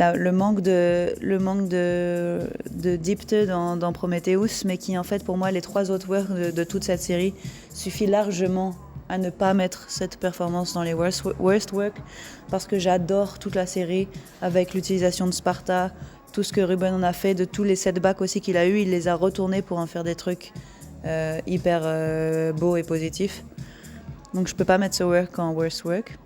le manque de depth dans Prometheus, mais qui en fait pour moi les 3 autres works de toute cette série suffit largement à ne pas mettre cette performance dans les worst works, parce que j'adore toute la série avec l'utilisation de Sparta, tout ce que Ruben en a fait, de tous les setbacks aussi qu'il a eu, il les a retournés pour en faire des trucs hyper beaux et positifs. Donc je peux pas mettre ce work en worst work.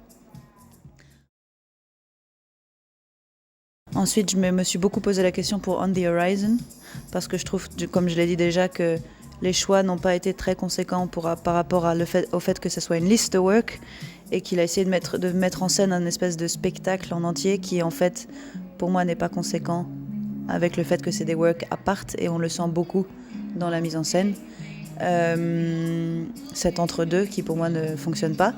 Ensuite, je me suis beaucoup posé la question pour On the Horizon, parce que je trouve, comme je l'ai dit déjà, que les choix n'ont pas été très conséquents par rapport au fait que ce soit une liste de work, et qu'il a essayé de mettre en scène un espèce de spectacle en entier qui, en fait, pour moi, n'est pas conséquent avec le fait que c'est des works à part, et on le sent beaucoup dans la mise en scène. Cet entre-deux qui, pour moi, ne fonctionne pas.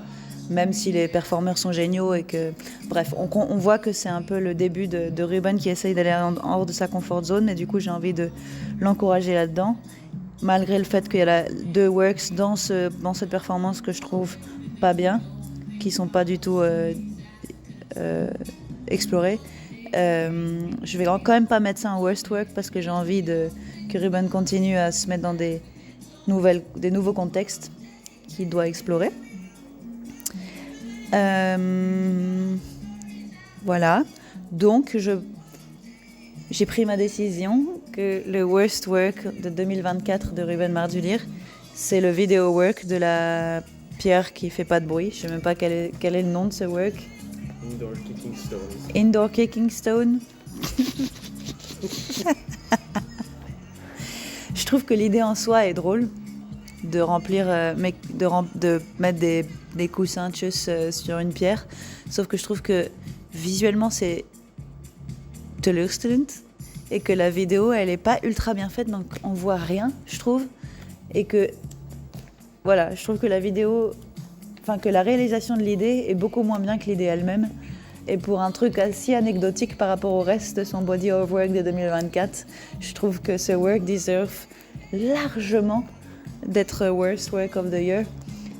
Même si les performeurs sont géniaux et que... Bref, on voit que c'est un peu le début de Ruben qui essaye d'aller hors de sa comfort zone, et du coup j'ai envie de l'encourager là-dedans, malgré le fait qu'il y a 2 works dans cette performance que je trouve pas bien, qui sont pas du tout explorés. Je vais quand même pas mettre ça en worst work, parce que j'ai envie que Ruben continue à se mettre dans des nouveaux contextes qu'il doit explorer. Voilà, donc j'ai pris ma décision que le worst work de 2024 de Ruben Mardulir, c'est le video work de la pierre qui fait pas de bruit. Je sais même pas quel est le nom de ce work. Indoor Kicking Stones. Indoor Kicking Stone. Je trouve que l'idée en soi est drôle de remplir, de mettre des coussins sur une pierre. Sauf que je trouve que visuellement c'est teleurstellend, et que la vidéo elle est pas ultra bien faite, donc on voit rien, je trouve. Et que voilà, je trouve que que la réalisation de l'idée est beaucoup moins bien que l'idée elle-même. Et pour un truc assez anecdotique par rapport au reste de son body of work de 2024, je trouve que ce work deserve largement d'être worst work of the year,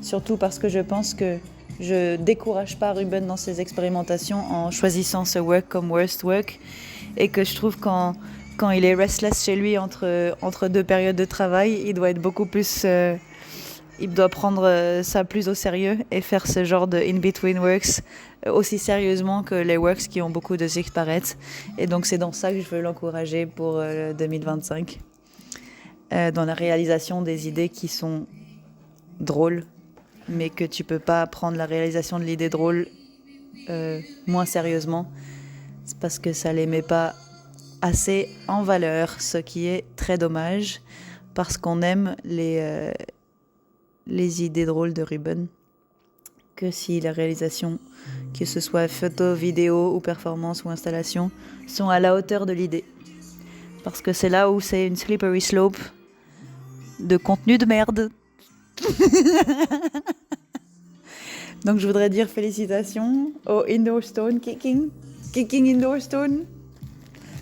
surtout parce que je pense que je décourage pas Ruben dans ses expérimentations en choisissant ce work comme worst work, et que je trouve quand il est restless chez lui entre 2 périodes de travail, il doit être beaucoup plus il doit prendre ça plus au sérieux et faire ce genre de in-between works aussi sérieusement que les works qui ont beaucoup de six parettes. Et donc c'est dans ça que je veux l'encourager pour 2025. Dans la réalisation des idées qui sont drôles, mais que tu peux pas prendre la réalisation de l'idée drôle moins sérieusement, c'est parce que ça les met pas assez en valeur, ce qui est très dommage, parce qu'on aime les idées drôles de Ruben, que si la réalisation, que ce soit photo, vidéo ou performance ou installation, sont à la hauteur de l'idée. Parce que c'est là où c'est une slippery slope de contenu de merde. Donc je voudrais dire félicitations au Indoor Stone Kicking Indoor Stone.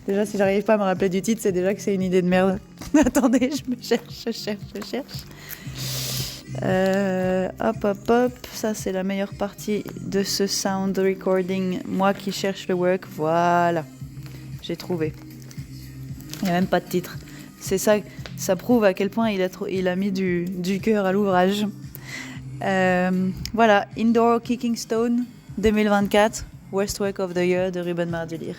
Déjà, si j'arrive pas à me rappeler du titre, c'est déjà que c'est une idée de merde. Attendez, je cherche. Hop, ça c'est la meilleure partie de ce sound recording. Moi qui cherche le work, voilà, j'ai trouvé. Il n'y a même pas de titre. C'est ça, ça prouve à quel point il a mis du cœur à l'ouvrage. Voilà, Indoor Kicking Stone 2024, Worst Work of the Year de Ruben Mardulir.